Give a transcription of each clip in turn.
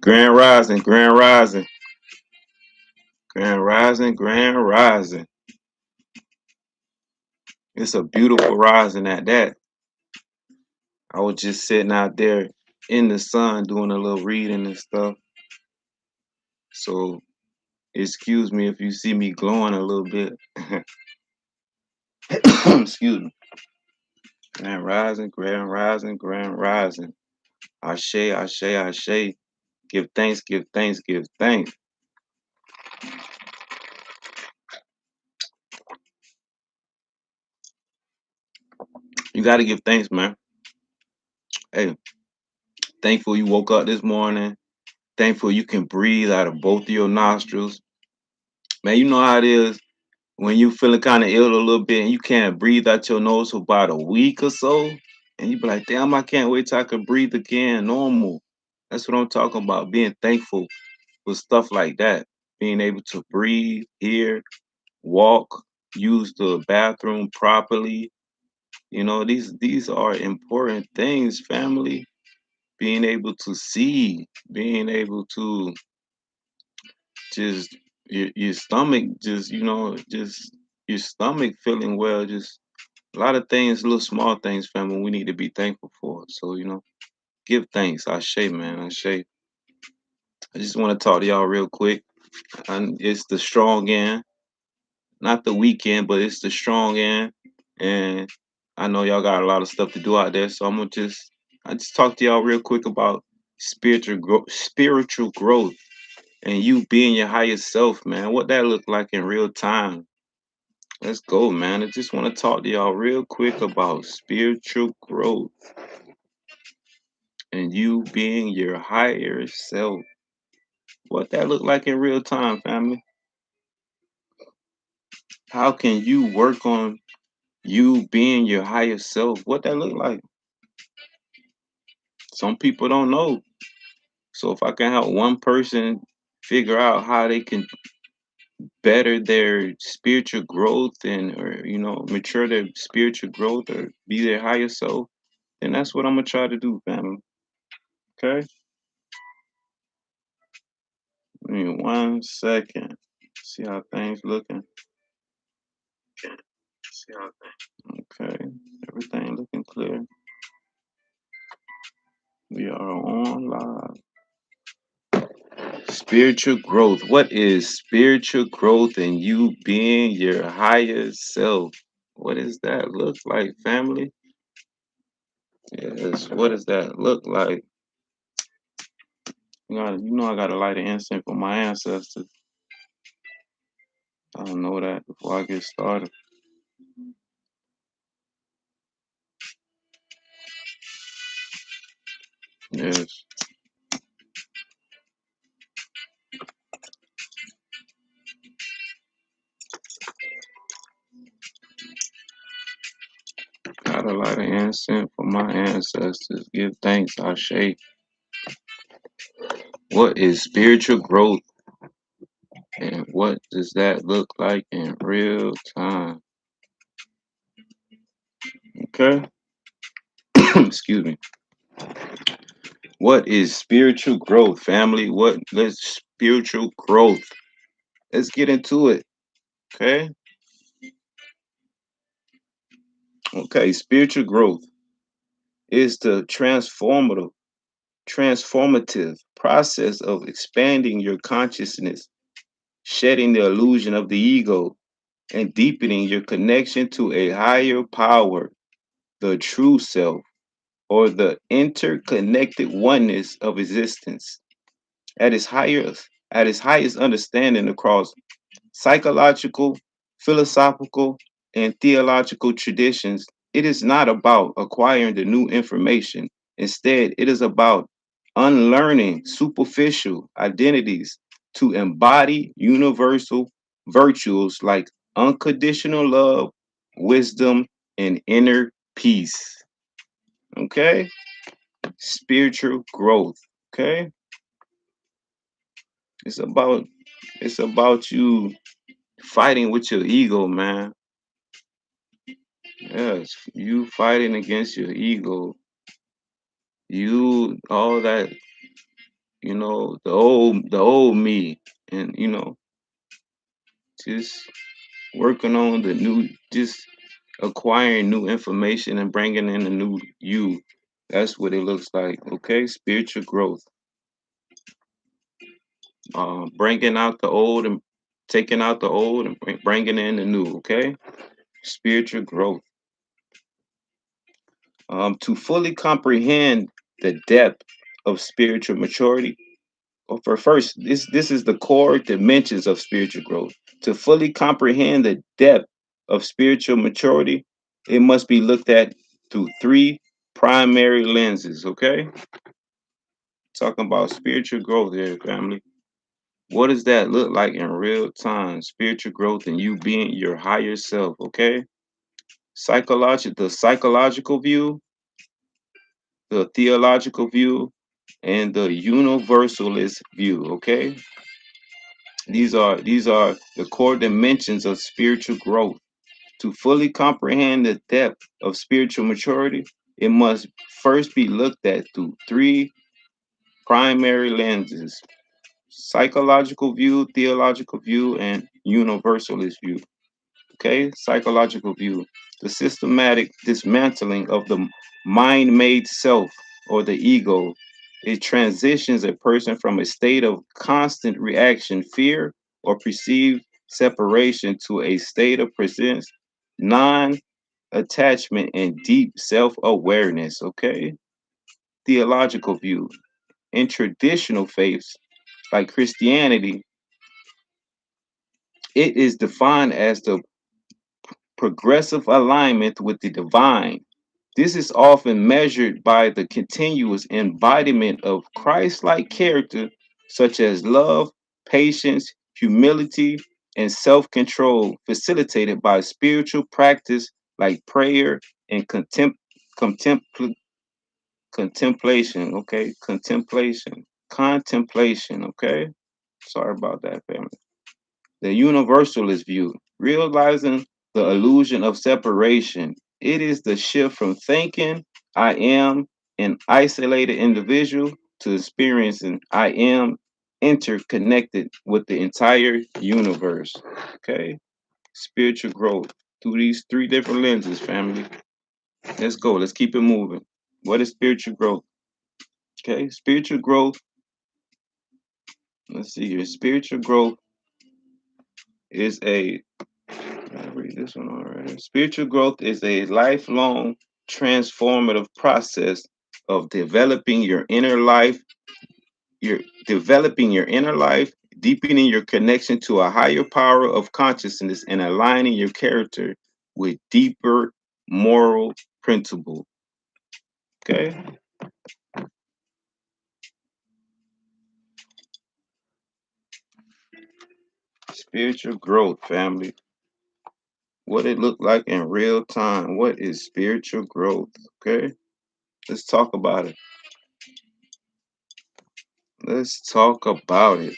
Grand Rising, Grand Rising, Grand Rising, Grand Rising. It's a beautiful rising at that. I was just sitting out there in the sun doing a little reading and stuff. So excuse me if you see me glowing a little bit. Excuse me. Grand Rising, Grand Rising, Grand Rising. Ashe, Ashe, Ashe. Give thanks, give thanks, give thanks. You got to give thanks, man. Hey, thankful you woke up this morning. Thankful you can breathe out of both of your nostrils. Man, you know how it is when you feeling kind of ill a little bit and you can't breathe out your nose for about a week or so, and you be like, damn, I can't wait till I can breathe again normal. That's what I'm talking about. Being thankful for stuff like that. Being able to breathe, hear, walk, use the bathroom properly. You know, these are important things, family. Being able to see, being able to just your stomach just, just your stomach feeling well, just a lot of things, little small things, family, we need to be thankful for. So, give thanks. Ashe, man. Ashe. I just want to talk to y'all real quick. And it's the strong end, not the weekend, but it's the strong end. And I know y'all got a lot of stuff to do out there. So I just talk to y'all real quick about spiritual growth and you being your highest self, man. What that look like in real time. Let's go, man. I just want to talk to y'all real quick about spiritual growth and you being your higher self. What that look like in real time, family? How can you work on you being your higher self? What that look like? Some people don't know. So if I can help one person figure out how they can better their spiritual growth and or mature their spiritual growth or be their higher self, then that's what I'm gonna try to do, family. Okay? Give me 1 second. See how things looking. Okay, everything looking clear. We are on live. Spiritual growth. What is spiritual growth and you being your higher self? What does that look like, family? Yes, what does that look like? I gotta light an incense for my ancestors. I don't know that before I get started. Yes, gotta light an incense for my ancestors. Give thanks, Ashe. What is spiritual growth and what does that look like in real time? Okay, excuse me. What is spiritual growth, family? What is spiritual growth? Let's get into it. Okay. Okay. Spiritual growth is the transformative process of expanding your consciousness, shedding the illusion of the ego, and deepening your connection to a higher power, the true self, or the interconnected oneness of existence. At its highest understanding across psychological, philosophical, and theological traditions, it is not about acquiring the new information. Instead, it is about unlearning superficial identities to embody universal virtues like unconditional love, wisdom, and inner peace. Okay? Spiritual growth. Okay? It's about you fighting with your ego, man. Yes, you fighting against your ego. You all that the old me, and just working on the new, just acquiring new information and bringing in a new you. That's what it looks like. Okay, spiritual growth. Bringing out the old and taking out the old and bringing in the new. Okay, spiritual growth. To fully comprehend the depth of spiritual maturity. Well, for first, this is the core dimensions of spiritual growth. To fully comprehend the depth of spiritual maturity, it must be looked at through three primary lenses. Okay, talking about spiritual growth here, family. What does that look like in real time? Spiritual growth and you being your higher self. Okay, the psychological view, the theological view, and the universalist view. Okay, these are the core dimensions of spiritual growth. To fully comprehend the depth of spiritual maturity, it must first be looked at through three primary lenses: psychological view, theological view, and universalist view. Okay, psychological view, the systematic dismantling of the mind made self or the ego. It transitions a person from a state of constant reaction, fear, or perceived separation to a state of presence, non attachment, and deep self awareness. Okay, theological view. In traditional faiths like Christianity, it is defined as the progressive alignment with the divine. This is often measured by the continuous embodiment of Christ like character, such as love, patience, humility, and self control, facilitated by spiritual practice like prayer and contempl- contemplation. Okay, contemplation. Okay, sorry about that, family. The universalist view, realizing the illusion of separation. It is the shift from thinking I am an isolated individual to experiencing I am interconnected with the entire universe. Okay, spiritual growth through these three different lenses, family. Let's go. Let's keep it moving. What is spiritual growth? Okay, spiritual growth. Let's see here. Spiritual growth is a I read this one already. Spiritual growth is a lifelong transformative process of developing your inner life, deepening your connection to a higher power of consciousness, and aligning your character with deeper moral principle. Okay? Spiritual growth, family. What it look like in real time. What is spiritual growth? Okay? Let's talk about it. Let's talk about it.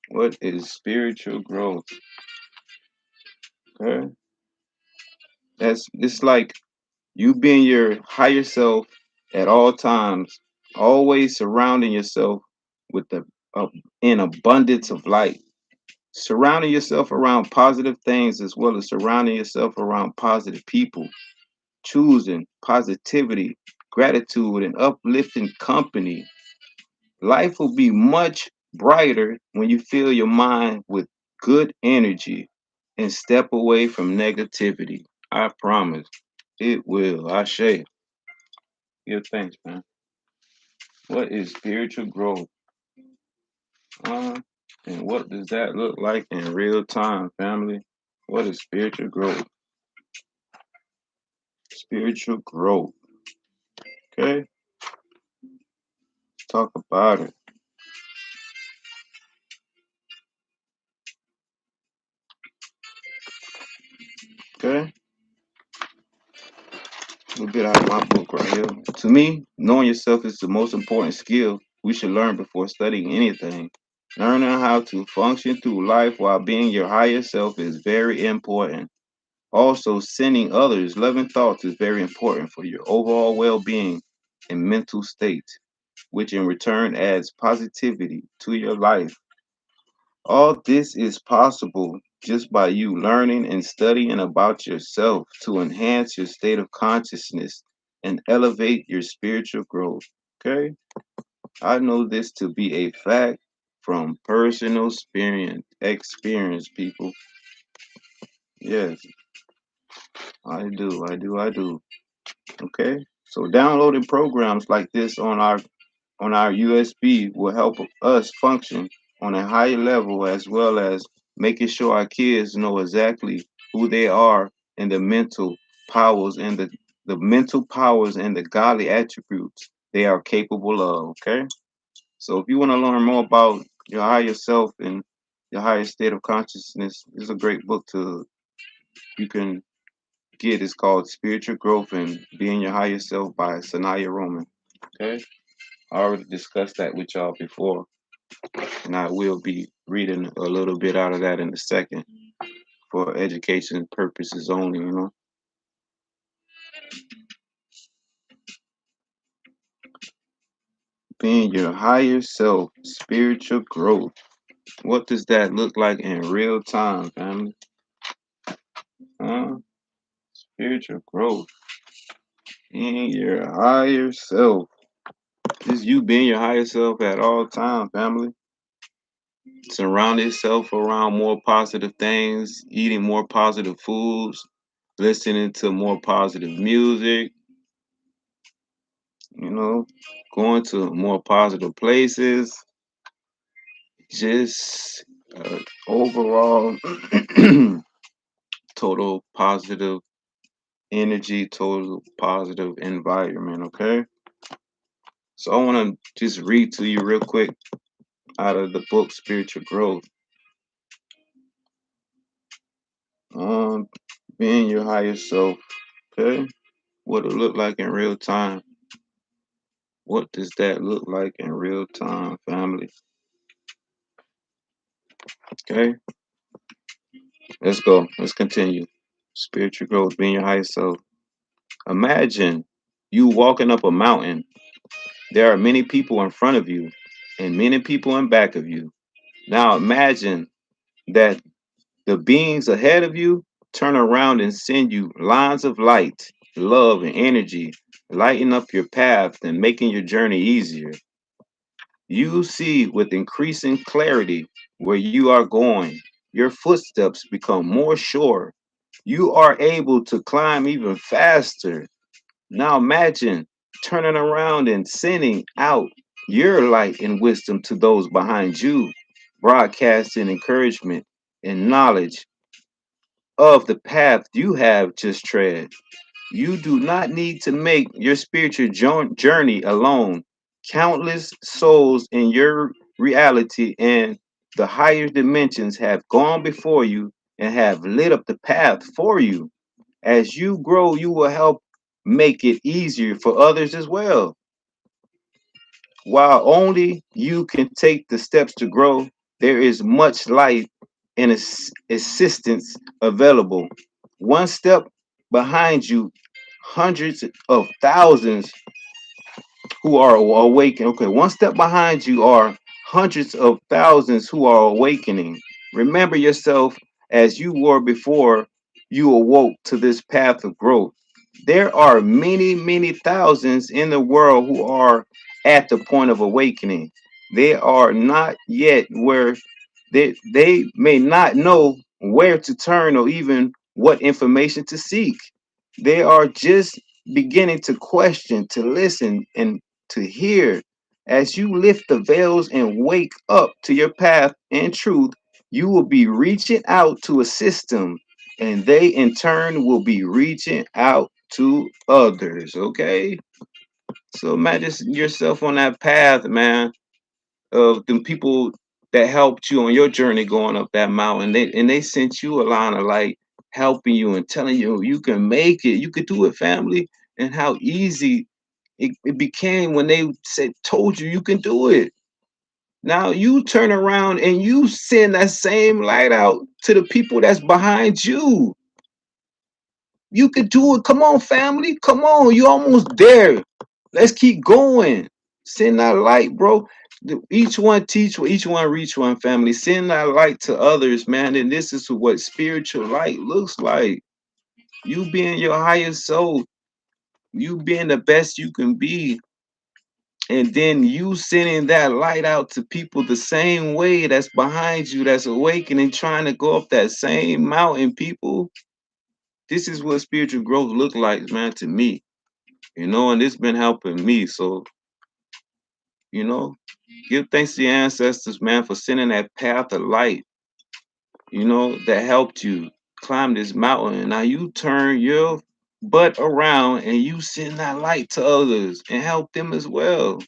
What is spiritual growth? Okay. That's it's like you being your higher self at all times, always surrounding yourself with uh, an abundance of light. Surrounding yourself around positive things as well as surrounding yourself around positive people. Choosing positivity, gratitude, and uplifting company. Life will be much brighter when you fill your mind with good energy and step away from negativity. I promise it will. I share. Give thanks, man. What is spiritual growth? Uh, and what does that look like in real time, family? What is spiritual growth? Spiritual growth. Okay, talk about it. Okay, a little bit out of my book right here. To me, knowing yourself is the most important skill we should learn before studying anything. Learning how to function through life while being your higher self is very important. Also, sending others loving thoughts is very important for your overall well being. and mental state, which in return adds positivity to your life. All this is possible just by you learning and studying about yourself to enhance your state of consciousness and elevate your spiritual growth. Okay? I know this to be a fact from personal experience, people. Yes, I do. Okay? So downloading programs like this on our USB will help us function on a higher level, as well as making sure our kids know exactly who they are and the mental powers and the godly attributes they are capable of. Okay. So if you want to learn more about your higher self and your higher state of consciousness, this is a great book to you can get. It's called Spiritual Growth and Being Your Higher Self by Sanaya Roman. Okay. I already discussed that with y'all before, and I will be reading a little bit out of that in a second for education purposes only, you know. Being your higher self, spiritual growth. What does that look like in real time, family? Huh? Spiritual growth. Being your higher self. Just you being your higher self at all time, family. Surround yourself around more positive things, eating more positive foods, listening to more positive music, you know, going to more positive places, just overall total positive energy, total positive environment. Okay. So I want to just read to you real quick out of the book Spiritual Growth. Um, being your higher self. Okay. What it look like in real time. What does that look like in real time, family? Okay. Let's go. Let's continue. Spiritual growth, being your higher self. Imagine you walking up a mountain. There are many people in front of you and many people in back of you. Now imagine that the beings ahead of you turn around and send you lines of light, love, and energy, lighting up your path and making your journey easier. You see with increasing clarity where you are going. Your footsteps become more sure. You are able to climb even faster. Now imagine turning around and sending out your light and wisdom to those behind you, broadcasting encouragement and knowledge of the path you have just tread. You do not need to make your spiritual journey alone. Countless souls in your reality and the higher dimensions have gone before you and have lit up the path for you. As you grow, you will help make it easier for others as well. While only you can take the steps to grow, there is much light and assistance available. One step behind you, hundreds of thousands who are awakening. Okay, one step behind you are hundreds of thousands who are awakening. Remember yourself as you were before you awoke to this path of growth. There are many, many thousands in the world who are at the point of awakening. They are not yet where they may not know where to turn or even what information to seek. They are just beginning to question, to listen, and to hear. As you lift the veils and wake up to your path and truth, you will be reaching out to a system, and they in turn will be reaching out to others. Okay? So imagine yourself on that path, man, of the people that helped you on your journey going up that mountain. They sent you a line of light helping you and telling you you can make it, you could do it, family, and how easy it became when they said told you you can do it. Now you turn around and you send that same light out to the people that's behind you. You could do it. Come on, family. Come on. You're almost there. Let's keep going. Send that light, bro. Each one teach, each one reach one, family. Send that light to others, man. And this is what spiritual light looks like. You being your highest self, you being the best you can be, and then you sending that light out to people the same way that's behind you, that's awakening, trying to go up that same mountain, people. This is what spiritual growth look like, man, to me. And it's been helping me. So, you know, give thanks to your ancestors, man, for sending that path of light, that helped you climb this mountain. And now you turn your butt around and you send that light to others and help them as well.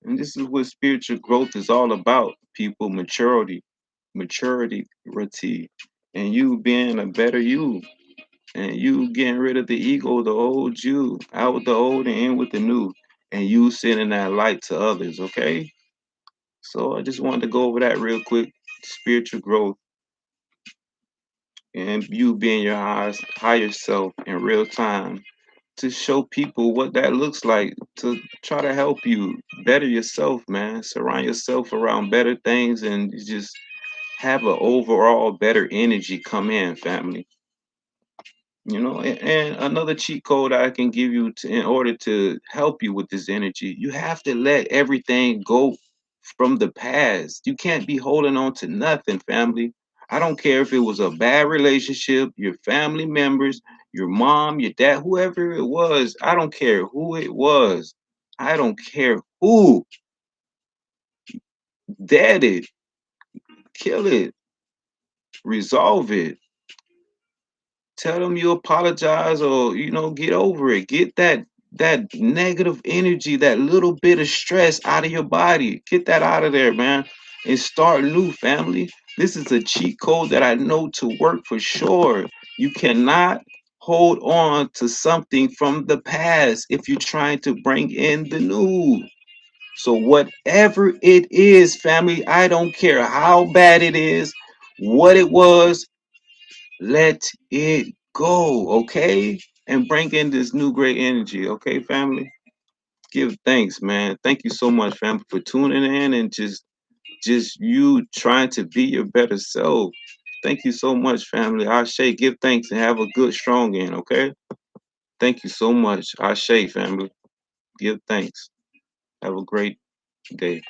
And this is what spiritual growth is all about, people. Maturity, and you being a better you, and you getting rid of the ego, the old you, out with the old and in with the new, and you sending that light to others, okay? So I just wanted to go over that real quick. Spiritual growth and you being your higher self in real time, to show people what that looks like, to try to help you better yourself, man. Surround yourself around better things, and you just have an overall better energy come in, family. And another cheat code I can give you in order to help you with this energy, you have to let everything go from the past. You can't be holding on to nothing, family. I don't care if it was a bad relationship, your family members, your mom, your dad, whoever it was. I don't care who it was. I don't care who. Dead it, kill it, resolve it. Tell them you apologize, or get over it. Get that negative energy, that little bit of stress out of your body. Get that out of there, man, and start new, family. This is a cheat code that I know to work for sure. You cannot hold on to something from the past if you're trying to bring in the new. So whatever it is, family, I don't care how bad it is, what it was, let it go, okay? And bring in this new great energy, okay, family? Give thanks, man. Thank you so much, family, for tuning in and just you trying to be your better self. Thank you so much, family. Ashe, give thanks and have a good, strong end, okay? Thank you so much. Ashe, family. Give thanks. Have a great day.